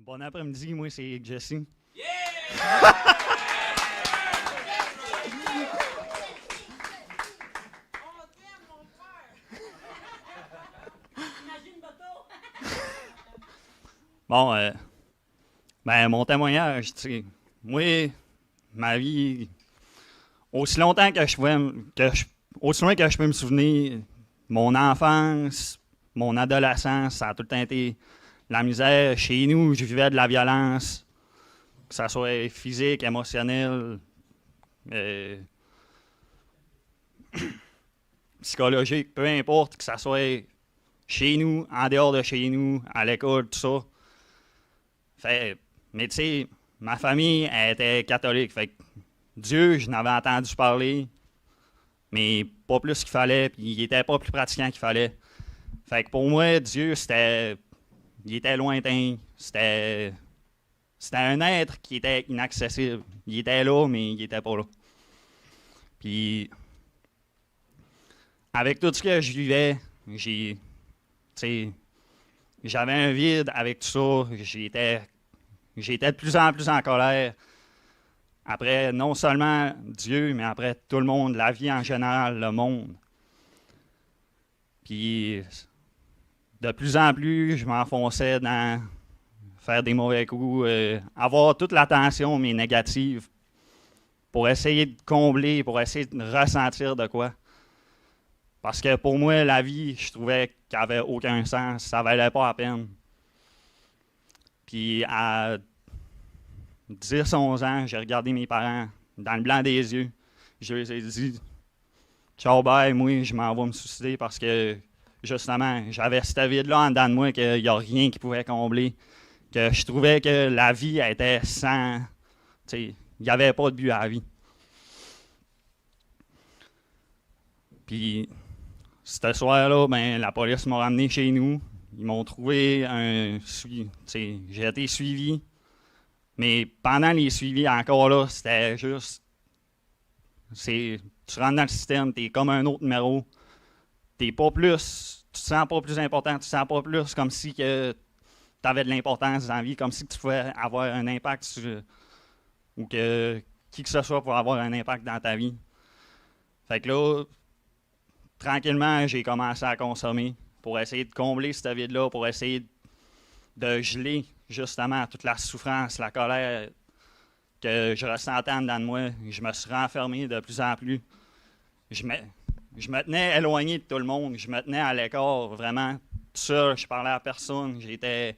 Bon après-midi, moi c'est Jesse. Bon, ben mon témoignage, tu sais, moi, ma vie, aussi longtemps que je pouvais, aussi loin que je peux me souvenir, mon enfance, mon adolescence, ça a tout le temps été la misère. Chez nous, je vivais de la violence, que ça soit physique, émotionnelle, euh, psychologique, peu importe, que ça soit chez nous, en dehors de chez nous, à l'école, tout ça. Mais tu sais, ma famille elle était catholique. Fait que Dieu, je n'avais entendu parler, mais pas plus qu'il fallait, puis il était pas plus pratiquant qu'il fallait. Fait que pour moi, Dieu, il était lointain. C'était un être qui était inaccessible. Il était là, mais il était pas là. Puis, avec tout ce que je vivais, tu sais, j'avais un vide avec tout ça. J'étais de plus en plus en colère. Après, non seulement Dieu, mais après tout le monde, la vie en général, le monde. Puis, de plus en plus, je m'enfonçais dans faire des mauvais coups, avoir toute l'attention, mais négative, pour essayer de combler, pour essayer de ressentir de quoi. Parce que pour moi, la vie, je trouvais qu'elle n'avait aucun sens, ça valait pas la peine. Puis à 10-11 ans, j'ai regardé mes parents dans le blanc des yeux. Je leur ai dit « Ciao, bye, moi, je m'en vais me suicider parce que, justement, j'avais ce vide-là en dedans de moi qu'il n'y a rien qui pouvait combler. Que je trouvais que la vie était sans... Tu sais, il n'y avait pas de but à la vie. » Puis, ce soir-là, ben, la police m'a ramené chez nous. Ils m'ont trouvé j'ai été suivi. Mais pendant les suivis, encore là, c'était juste... Tu rentres dans le système, t'es comme un autre numéro. T'es pas plus... Tu te sens pas plus important, tu te sens pas plus comme si que tu avais de l'importance dans la vie, comme si tu pouvais avoir un impact sur... ou que qui que ce soit pour avoir un impact dans ta vie. Fait que là, tranquillement, j'ai commencé à consommer pour essayer de combler ce vide-là, pour essayer de geler justement toute la souffrance, la colère que je ressentais en dedans de moi. Je me suis renfermé de plus en plus. Je me tenais éloigné de tout le monde. Je me tenais à l'écart, vraiment, tout seul. Je parlais à personne. J'étais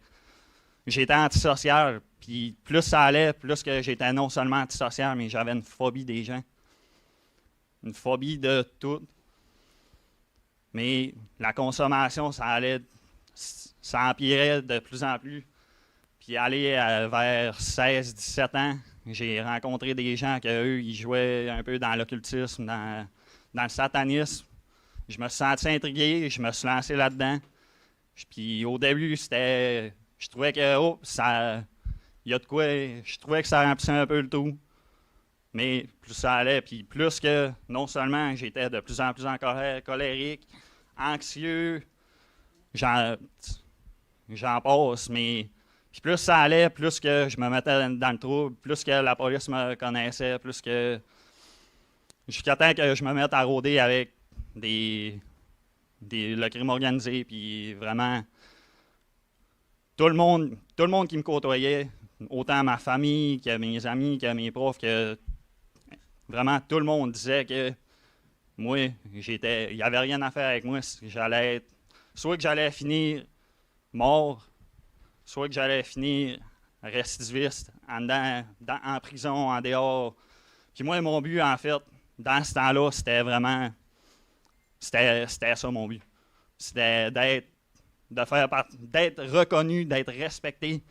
antisocial. Puis plus ça allait, plus que j'étais non seulement antisocial, mais j'avais une phobie des gens. Une phobie de tout. Mais la consommation, ça empirait de plus en plus. Puis aller vers 16-17 ans, j'ai rencontré des gens qui, eux, ils jouaient un peu dans l'occultisme, dans le satanisme. Je me suis senti intrigué, je me suis lancé là-dedans. Puis au début, je trouvais que, il y a de quoi, je trouvais que ça remplissait un peu le tout. Mais plus ça allait, puis plus que, non seulement j'étais de plus en plus en colérique, anxieux, j'en passe, mais puis plus ça allait, plus que je me mettais dans le trouble, plus que la police me connaissait, plus que jusqu'à temps que je me mette à rôder avec le crime organisé, puis vraiment tout le monde qui me côtoyait, autant ma famille que mes amis, que mes profs, que vraiment tout le monde disait que moi, il n'y avait rien à faire avec moi, soit que j'allais finir mort, soit que j'allais finir récidiviste, en prison, en dehors. Puis moi, mon but, en fait, dans ce temps-là, c'était vraiment... C'était ça, mon but. C'était d'être reconnu, d'être respecté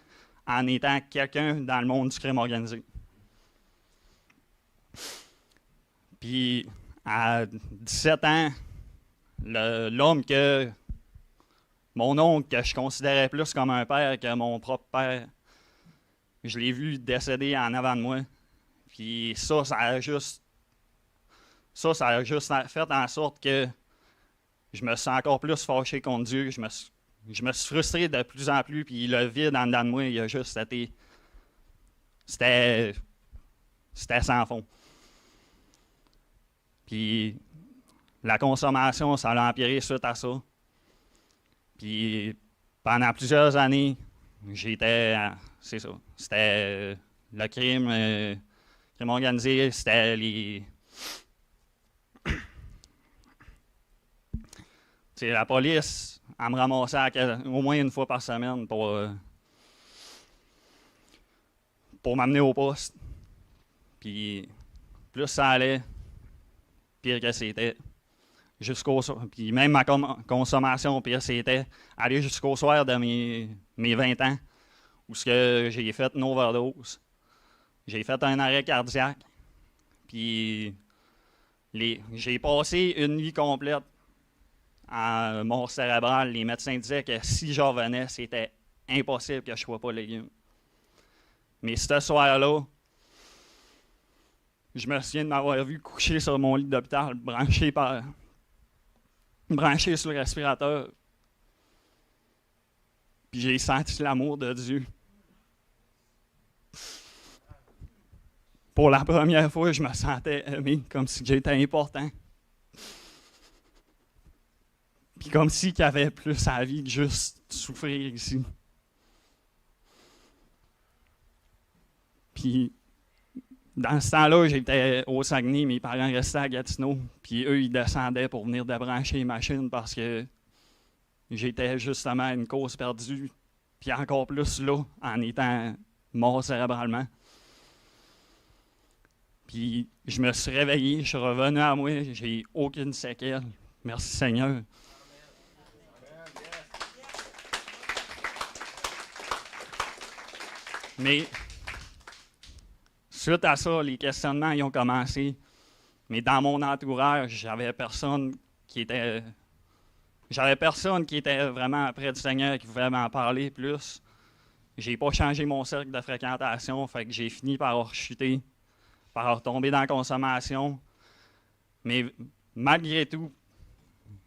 en étant quelqu'un dans le monde du crime organisé. Puis, à 17 ans, l'homme que... Mon oncle, que je considérais plus comme un père que mon propre père, je l'ai vu décéder en avant de moi. Puis ça a juste fait en sorte que je me sens encore plus fâché contre Dieu. je me suis frustré de plus en plus, puis le vide en dedans de moi, il a juste été... C'était sans fond. Puis la consommation, ça a empiré suite à ça. Puis pendant plusieurs années, c'est ça, c'était le crime organisé, c'était les... C'est la police, elle me ramassait au moins une fois par semaine pour m'amener au poste. Puis plus ça allait, pire que c'était. Puis même ma consommation, pire c'était. Aller jusqu'au soir de mes 20 ans, où j'ai fait une overdose. J'ai fait un arrêt cardiaque. Puis j'ai passé une nuit complète en mort cérébrale. Les médecins disaient que si je revenais, c'était impossible que je ne sois pas légume. Mais ce soir-là, je me souviens de m'avoir vu coucher sur mon lit d'hôpital, branché sur le respirateur. Puis j'ai senti l'amour de Dieu. Pour la première fois, je me sentais aimé, comme si j'étais important. Puis comme si qu'il y avait plus à la vie que juste souffrir ici. Puis dans ce temps-là, j'étais au Saguenay, mes parents restaient à Gatineau, puis eux, ils descendaient pour venir débrancher les machines parce que j'étais justement une cause perdue, puis encore plus là, en étant mort cérébralement. Puis je me suis réveillé, je suis revenu à moi, j'ai aucune séquelle. Merci Seigneur. Mais suite à ça, les questionnements ils ont commencé. Mais dans mon entourage, j'avais personne qui était vraiment près du Seigneur qui pouvait m'en parler plus. J'ai pas changé mon cercle de fréquentation, fait que j'ai fini par rechuter, par retomber dans la consommation. Mais malgré tout,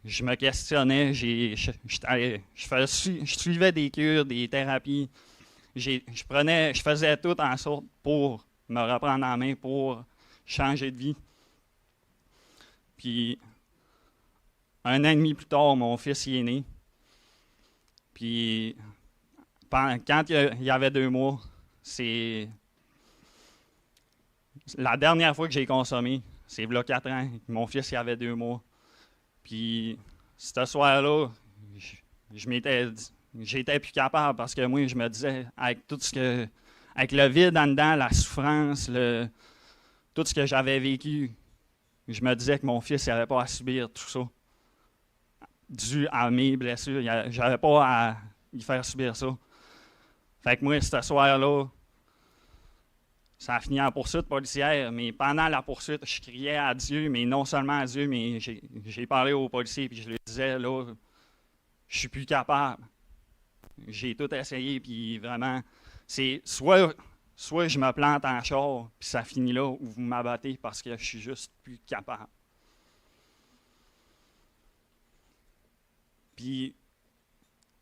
je me questionnais, je suivais des cures, des thérapies. Je faisais tout en sorte pour me reprendre en main, pour changer de vie. Puis, un an et demi plus tard, mon fils y est né. Puis, quand il y avait 2 mois, c'est la dernière fois que j'ai consommé. C'est il y a 4 ans. Mon fils il avait 2 mois. Puis, ce soir-là, j'étais plus capable parce que moi, je me disais, avec le vide en dedans, la souffrance, tout ce que j'avais vécu, je me disais que mon fils n'avait pas à subir tout ça, dû à mes blessures. J'avais pas à y faire subir ça. Fait que moi, ce soir-là, ça a fini en poursuite policière, mais pendant la poursuite, je criais à Dieu, mais non seulement à Dieu, mais j'ai parlé aux policiers, puis je lui disais, là, je suis plus capable. J'ai tout essayé, puis vraiment, c'est soit je me plante en char, puis ça finit là, ou vous m'abattez parce que je suis juste plus capable. Puis,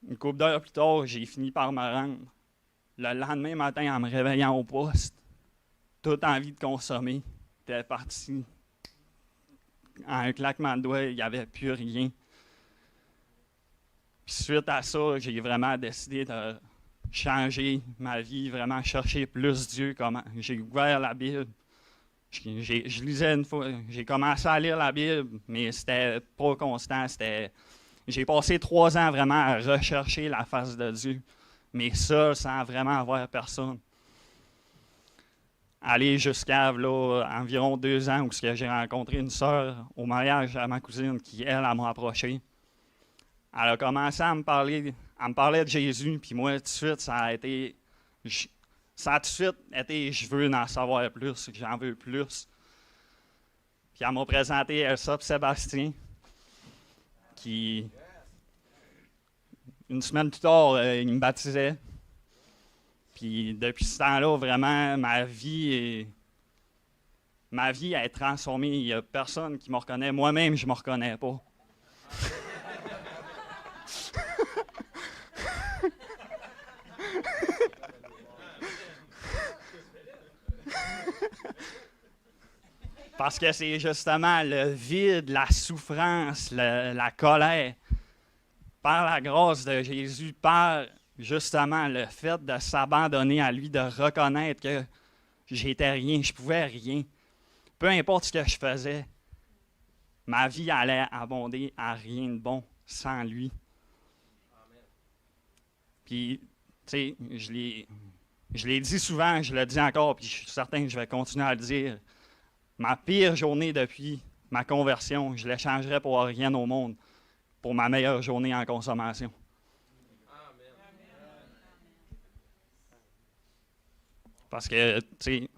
une couple d'heures plus tard, j'ai fini par me rendre. Le lendemain matin, en me réveillant au poste, toute envie de consommer était partie. En un claquement de doigts, il n'y avait plus rien. Puis suite à ça, j'ai vraiment décidé de changer ma vie, vraiment chercher plus Dieu. J'ai ouvert la Bible. Je lisais une fois, j'ai commencé à lire la Bible, mais c'était pas constant. J'ai passé 3 ans vraiment à rechercher la face de Dieu, mais ça, sans vraiment avoir personne. Aller jusqu'à environ 2 ans où j'ai rencontré une sœur au mariage à ma cousine qui, elle m'a approché. Elle a commencé à me parler de Jésus, puis moi, tout de suite, ça a tout de suite été, je veux en savoir plus, j'en veux plus. Puis elle m'a présenté Elsa et Sébastien, qui, une semaine plus tard, ils me baptisaient. Puis depuis ce temps-là, vraiment, ma vie est transformée. Il n'y a personne qui me reconnaît. Moi-même, je ne me reconnais pas. Parce que c'est justement le vide, la souffrance, la colère. Par la grâce de Jésus, par justement le fait de s'abandonner à lui, de reconnaître que j'étais rien, je pouvais rien. Peu importe ce que je faisais, ma vie allait abonder à rien de bon sans lui. Puis, tu sais, je l'ai dit souvent, je le dis encore, puis je suis certain que je vais continuer à le dire. Ma pire journée depuis ma conversion, je l'échangerais pour rien au monde, pour ma meilleure journée en consommation. Parce que, tu sais,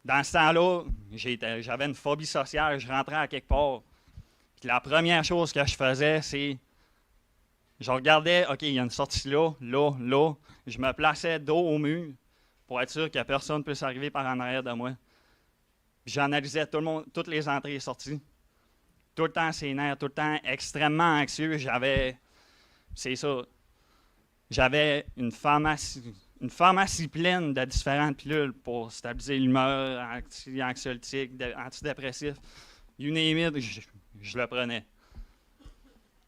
dans ce temps-là, j'avais une phobie sociale, je rentrais à quelque part. Puis la première chose que je faisais, c'est je regardais, OK, il y a une sortie là, là, là. Je me plaçais dos au mur pour être sûr que personne ne puisse arriver par en arrière de moi. Puis j'analysais toutes les entrées et sorties. Tout le temps sénère, tout le temps extrêmement anxieux. C'est ça, j'avais une pharmacie pleine de différentes pilules pour stabiliser l'humeur, anxiolytique, antidépressif. You name it, je le prenais.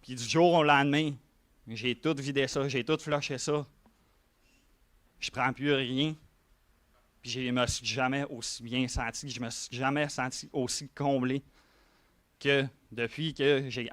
Puis du jour au lendemain, j'ai tout vidé ça, j'ai tout flushé ça. Je prends plus rien. Puis je me suis jamais aussi bien senti, je me suis jamais senti aussi comblé que depuis que j'ai...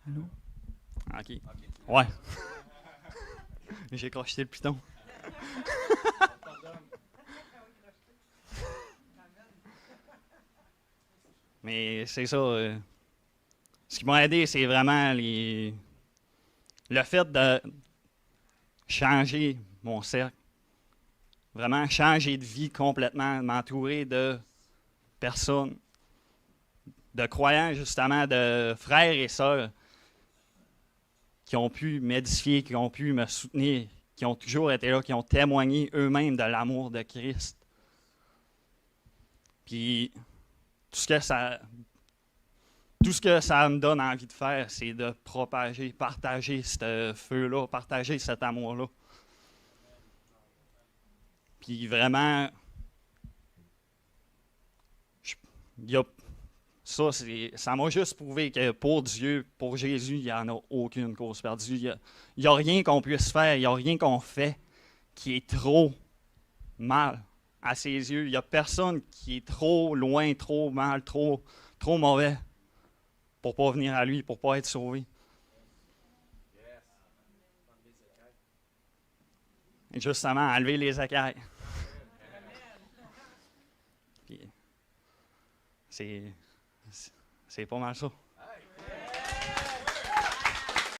Allô? OK. Ouais. J'ai crocheté le piton. Mais c'est ça. Ce qui m'a aidé, c'est vraiment le fait de changer mon cercle. Vraiment changer de vie complètement, m'entourer de personnes, de croyants justement, de frères et sœurs qui ont pu m'édifier, qui ont pu me soutenir, qui ont toujours été là, qui ont témoigné eux-mêmes de l'amour de Christ. Puis tout ce que ça me donne envie de faire, c'est de propager, partager ce feu-là, partager cet amour-là. Puis vraiment, ça m'a juste prouvé que pour Dieu, pour Jésus, il n'y en a aucune cause perdue. Il n'y a rien qu'on puisse faire, il n'y a rien qu'on fait qui est trop mal à ses yeux. Il n'y a personne qui est trop loin, trop mal, trop mauvais pour ne pas venir à lui, pour ne pas être sauvé. Et justement, enlever les écailles. Puis, c'est pas mal ça.